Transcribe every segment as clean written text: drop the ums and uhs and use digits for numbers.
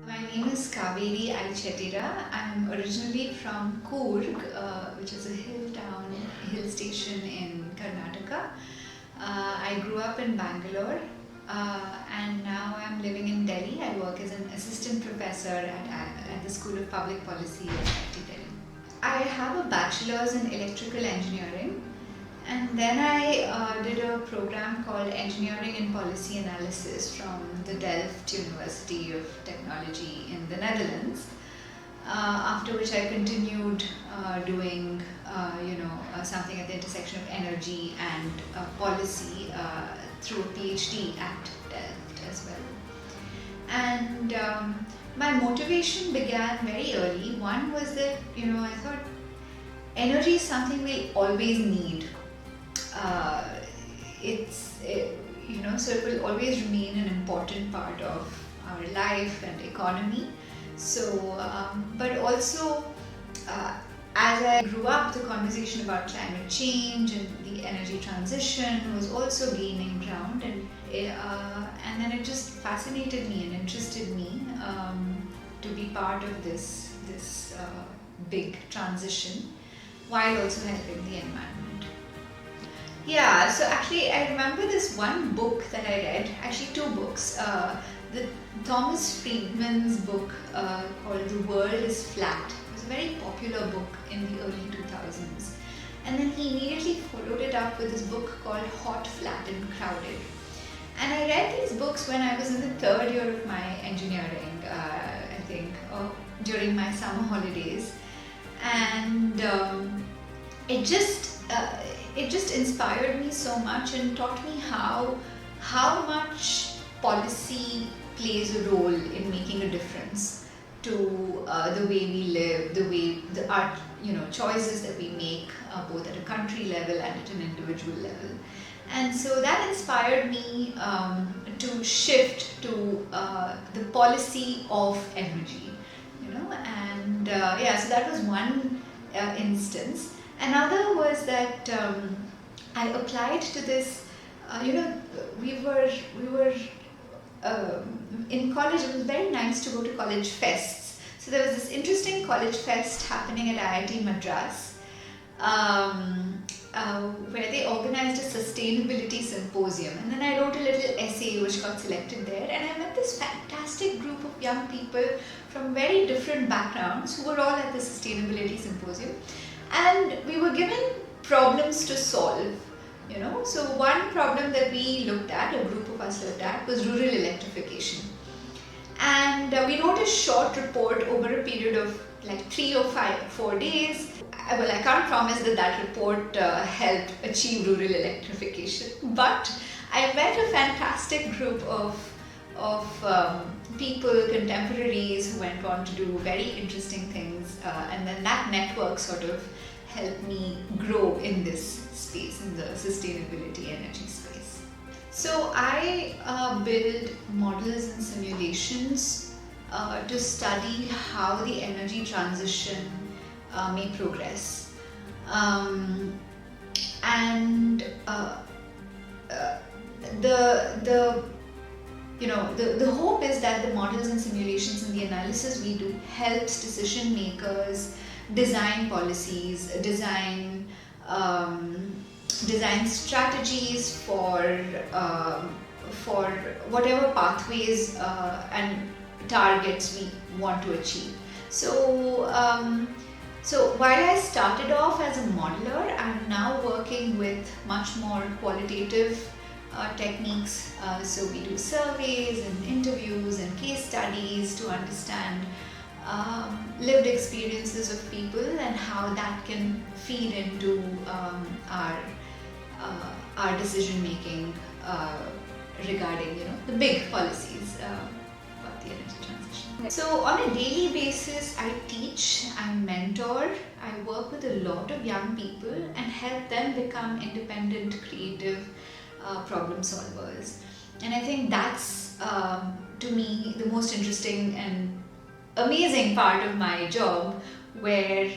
My name is Kaveri Iychettira. I'm originally from Coorg, which is a hill station in Karnataka. I grew up in Bangalore and now I'm living in Delhi. I work as an assistant professor at the School of Public Policy at IIT Delhi. I have a bachelor's in electrical engineering, and then I did a program called Engineering and Policy Analysis from the Delft University of Technology in the Netherlands. After which I continued doing something at the intersection of energy and policy through a PhD at Delft as well. And my motivation began very early. One was that I thought energy is something we'll always need. So it will always remain an important part of our life and economy. So, but also as I grew up, the conversation about climate change and the energy transition was also gaining ground, and then it just fascinated me and interested me to be part of this big transition while also helping the environment. Yeah, so actually I remember this one book that I read, actually two books. The Thomas Friedman's book called The World is Flat. It was a very popular book in the early 2000s. And then he immediately followed it up with this book called Hot, Flat and Crowded. And I read these books when I was in the third year of my engineering, I think, during my summer holidays. And it just inspired me so much and taught me how much policy plays a role in making a difference to the way we live, our choices that we make both at a country level and at an individual level. And so that inspired me to shift to the policy of energy, and so that was one instance. Another was that I applied to this. We were in college. It was very nice to go to college fests. So there was this interesting college fest happening at IIT Madras, where they organized a sustainability symposium. And then I wrote a little essay which got selected there. And I met this fantastic group of young people from very different backgrounds who were all at the sustainability symposium. And we were given problems to solve. So one problem that we looked at, a group of us looked at, was rural electrification. And we wrote a short report over a period of like 3 or 4 days. Well, I can't promise that report helped achieve rural electrification, but I met a fantastic group of people, contemporaries, who went on to do very interesting things, and then that network sort of helped me grow in this space, in the sustainability energy space. So I build models and simulations to study how the energy transition may progress, and the hope is that the models and simulations and the analysis we do helps decision makers design policies, design strategies for whatever pathways and targets we want to achieve. So while I started off as a modeler, I'm now working with much more qualitative techniques. So we do surveys and interviews and case studies to understand lived experiences of people and how that can feed into our decision making regarding the big policies about the energy transition. So on a daily basis, I teach, I mentor, I work with a lot of young people and help them become independent, creative problem solvers. And I think that's to me the most interesting and amazing part of my job, where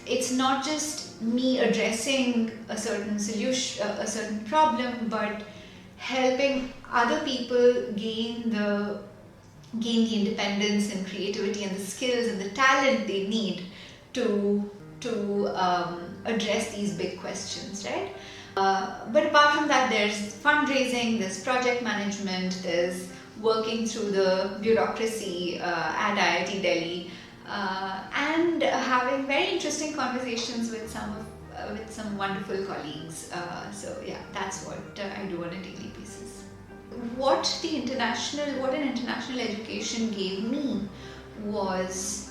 it's not just me addressing a certain solution, a certain problem, but helping other people gain the independence and creativity and the skills and the talent they need to address these big questions, right? But apart from that, there's fundraising, there's project management, there's working through the bureaucracy at IIT Delhi, and having very interesting conversations with some wonderful colleagues. So yeah, that's what I do on a daily basis. What an international education gave me was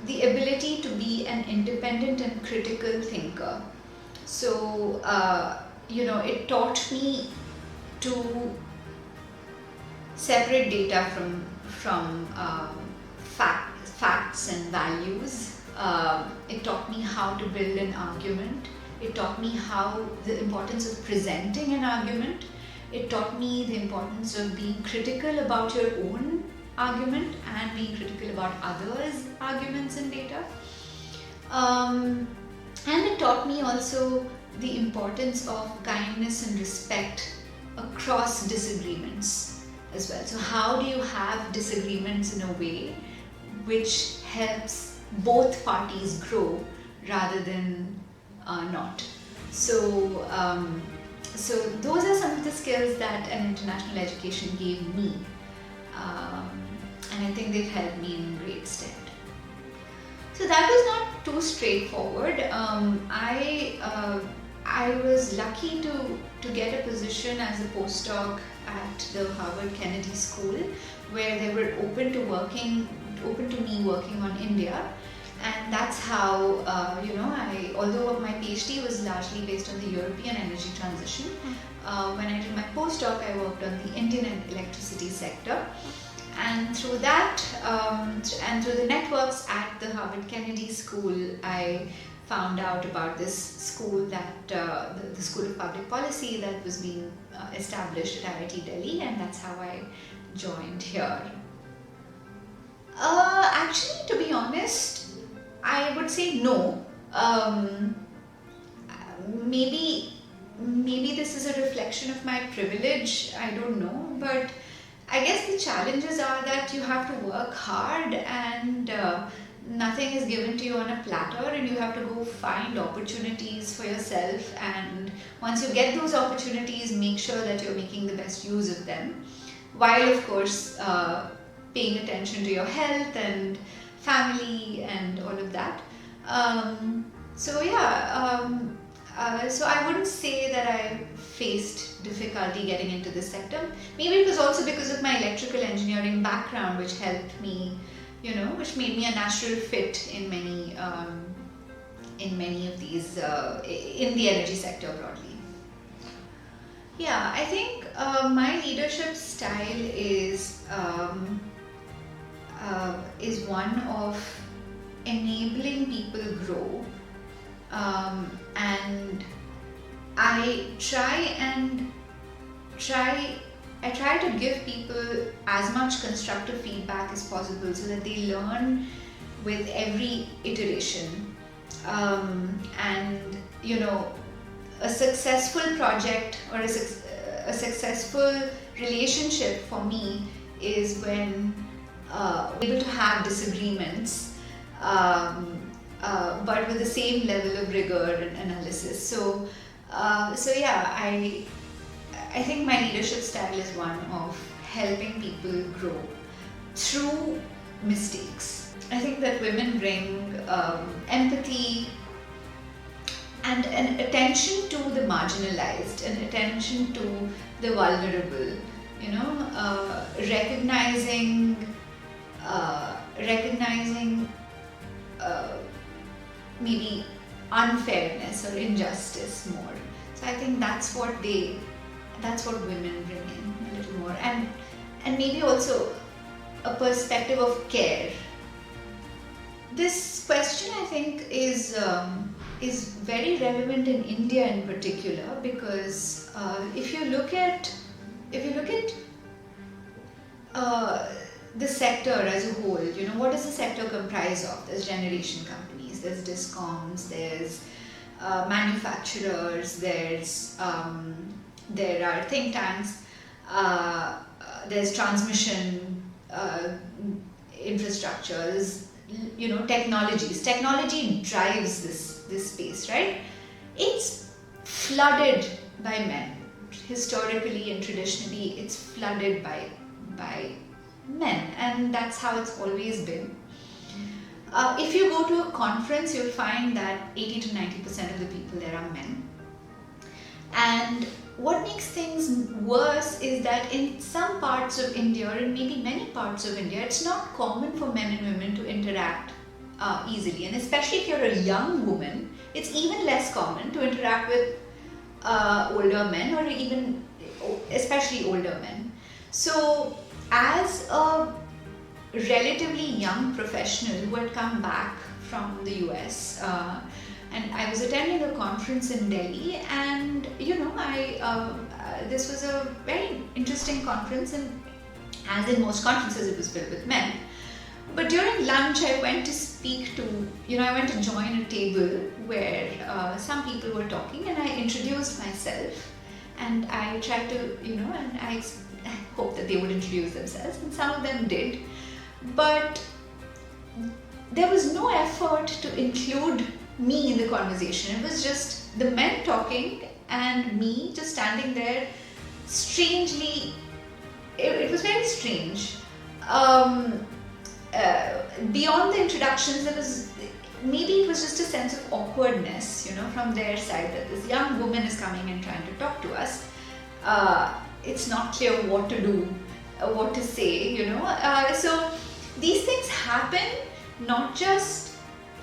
the ability to be an independent and critical thinker. So it taught me to separate data from facts and values. It taught me how to build an argument. It taught me the importance of presenting an argument. It taught me the importance of being critical about your own argument and being critical about others' arguments and data. And it taught me also the importance of kindness and respect across disagreements as well. So how do you have disagreements in a way which helps both parties grow rather than not? So those are some of the skills that an international education gave me, and I think they've helped me in great stead. So that was not too straightforward. I was lucky to get a position as a postdoc at the Harvard Kennedy School, where they were open to me working on India. And that's how, although my PhD was largely based on the European energy transition, when I did my postdoc, I worked on the Indian electricity sector. And through that, and through the networks at the Harvard Kennedy School, I found out about this school, the School of Public Policy that was being established at IIT Delhi, and that's how I joined here. Actually, to be honest, I would say no. Maybe this is a reflection of my privilege, I don't know, but I guess the challenges are that you have to work hard and nothing is given to you on a platter, and you have to go find opportunities for yourself, and once you get those opportunities, make sure that you're making the best use of them, while of course paying attention to your health and family and all of that. So I wouldn't say that I faced difficulty getting into this sector. Maybe it was also because of my electrical engineering background, which helped me, which made me a natural fit in many of these, in the energy sector broadly. Yeah, I think my leadership style is one of enabling people grow, and I try to give people as much constructive feedback as possible so that they learn with every iteration. And a successful project or a successful relationship for me is when we're able to have disagreements, but with the same level of rigor and analysis. So I think my leadership style is one of helping people grow through mistakes. I think that women bring empathy and an attention to the marginalized, an attention to the vulnerable, recognizing maybe unfairness or injustice more. So I think that's what women bring in a little more, and maybe also a perspective of care. This question, I think, is very relevant in India in particular, because if you look at the sector as a whole, what does the sector comprise of? There's generation companies, there's discoms, there's manufacturers, there are think tanks, there's transmission infrastructures, technologies. Technology drives this space, right? It's flooded by men. Historically and traditionally, it's flooded by men, and that's how it's always been. If you go to a conference, you'll find that 80 to 90% of the people there are men. And what makes things worse is that in some parts of India, and maybe many parts of India, it's not common for men and women to interact easily. And especially if you're a young woman, it's even less common to interact with older men, or even especially older men. So as a relatively young professional who had come back from the US, and I was attending a conference in Delhi, and this was a very interesting conference, and as in most conferences, it was filled with men. But during lunch, I went to speak to, I went to join a table where some people were talking, and I introduced myself, and I tried to, and I hoped that they would introduce themselves, and some of them did. But there was no effort to include me in the conversation. It was just the men talking and me just standing there. Strangely, it was very strange. Beyond the introductions, maybe it was just a sense of awkwardness, from their side, that this young woman is coming and trying to talk to us. It's not clear what to do, what to say, So these things happen not just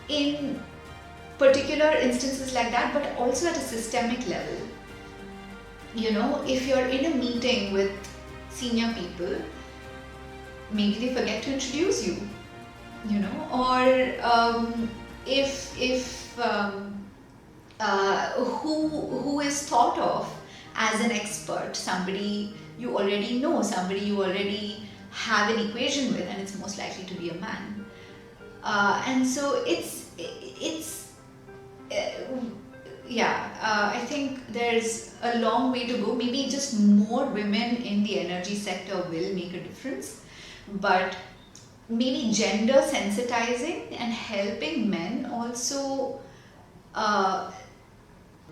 in particular instances like that, but also at a systemic level. If you're in a meeting with senior people, maybe they forget to introduce you, or who is thought of as an expert, somebody you already know, somebody you already have an equation with, and it's most likely to be a man. And so I think there's a long way to go. Maybe just more women in the energy sector will make a difference, but maybe gender sensitizing and helping men also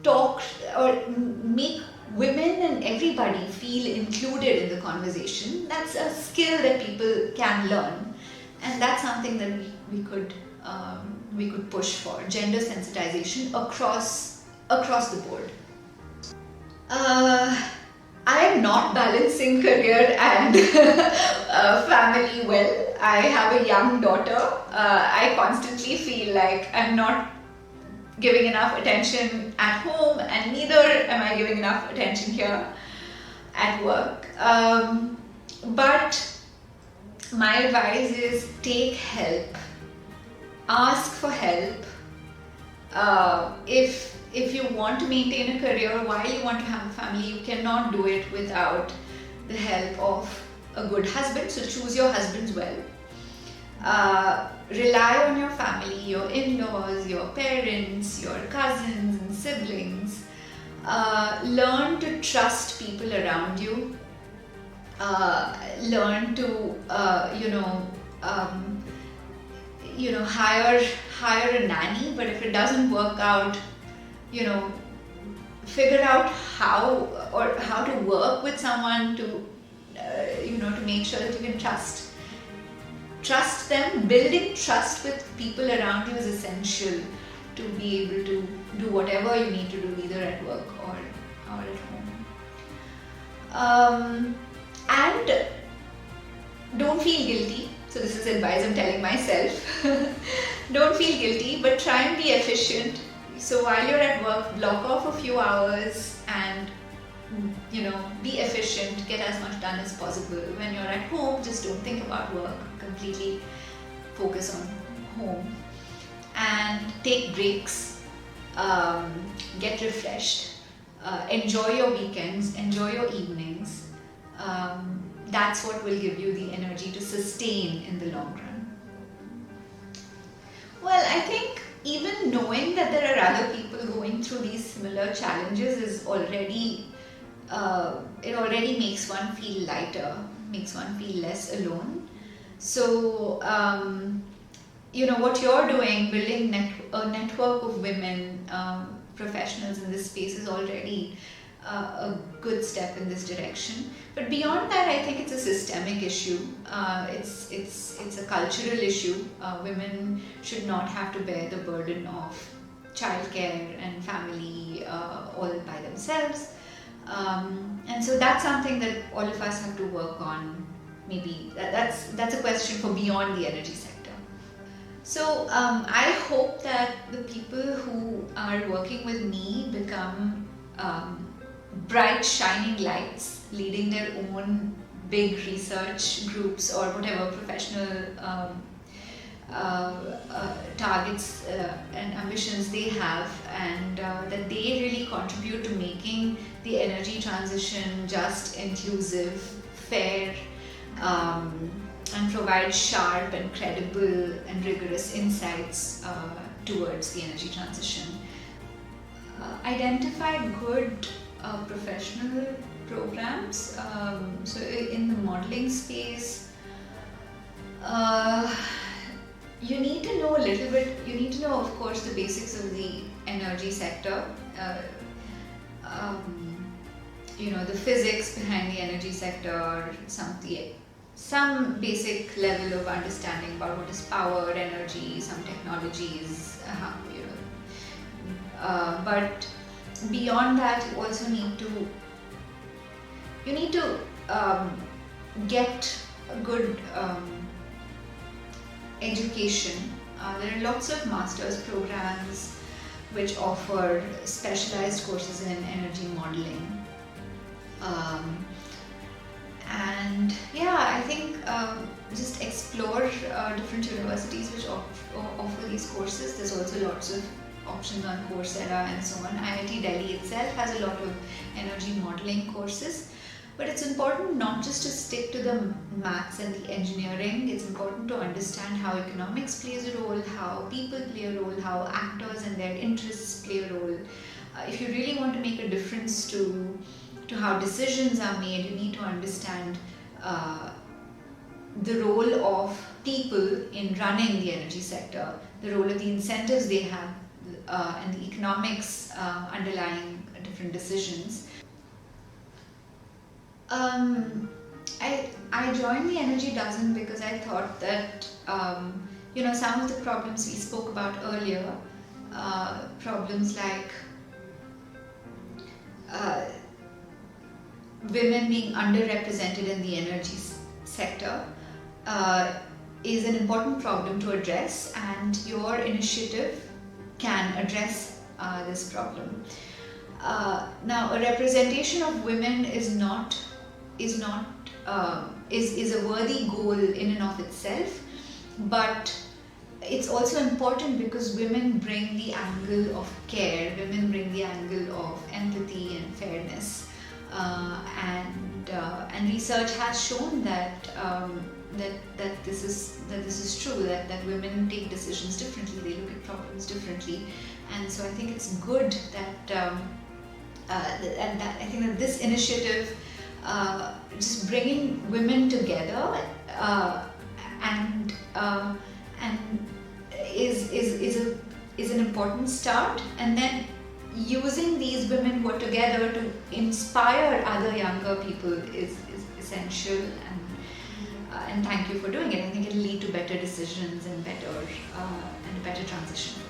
talk or make women and everybody feel included in the conversation. That's a skill that people can learn, and that's something that we could push for, gender sensitization across the board. I am not balancing career and family well. I have a young daughter. I constantly feel like I'm not giving enough attention at home, and neither am I giving enough attention here at work. But my advice is take help. Ask for help. If you want to maintain a career while you want to have a family, you cannot do it without the help of a good husband. So choose your husbands well. Rely on your family, your in-laws, your parents, your cousins and siblings. Learn to trust people around you. Learn to hire a nanny, but if it doesn't work out, figure out how to work with someone to make sure that you can trust them. Building trust with people around you is essential to be able to do whatever you need to do, either at work or at home. And don't feel guilty. So this is advice I'm telling myself. Don't feel guilty, but try and be efficient. So while you're at work, block off a few hours and be efficient, get as much done as possible. When you're at home, just don't think about work, completely focus on home, and take breaks, get refreshed, enjoy your weekends, enjoy your evenings. That's what will give you the energy to sustain in the long run. Well, I think even knowing that there are other people going through these similar challenges is already, it already makes one feel lighter, makes one feel less alone. So, what you're doing, building a network of women professionals in this space is already a good step in this direction. But beyond that, I think it's a systemic issue. It's a cultural issue. Women should not have to bear the burden of childcare and family all by themselves. And so that's something that all of us have to work on. Maybe that's a question for beyond the energy sector. So I hope that the people who are working with me become bright shining lights, leading their own big research groups or whatever professional targets and ambitions they have, and that they really contribute to making the energy transition just, inclusive, fair, and provide sharp and credible and rigorous insights towards the energy transition. Identify good professional programs. So in the modeling space, you need to know a little bit, you need to know, of course, the basics of the energy sector. The physics behind the energy sector, some basic level of understanding about what is power, energy, some technologies, but beyond that, you also need to get a good education. There are lots of master's programs which offer specialized courses in energy modeling. I think just explore different universities which offer these courses. There's also lots of options on Coursera and so on. IIT Delhi itself has a lot of energy modeling courses. But it's important not just to stick to the maths and the engineering. It's important to understand how economics plays a role, how people play a role, how actors and their interests play a role. If you really want to make a difference to how decisions are made, you need to understand the role of people in running the energy sector, the role of the incentives they have, and the economics underlying different decisions. I joined the Energy Dozen because I thought that some of the problems we spoke about earlier, problems like women being underrepresented in the energy sector, is an important problem to address, and your initiative can address this problem. Now, a representation of women is a worthy goal in and of itself, but it's also important because women bring the angle of care, women bring the angle of empathy and fairness, and research has shown that this is true, that women take decisions differently, they look at problems differently, and so I think it's good that I think that this initiative, just bringing women together, and is an important start, and then using these women who are together to inspire other younger people is essential, and thank you for doing it. I think it'll lead to better decisions and a better transition.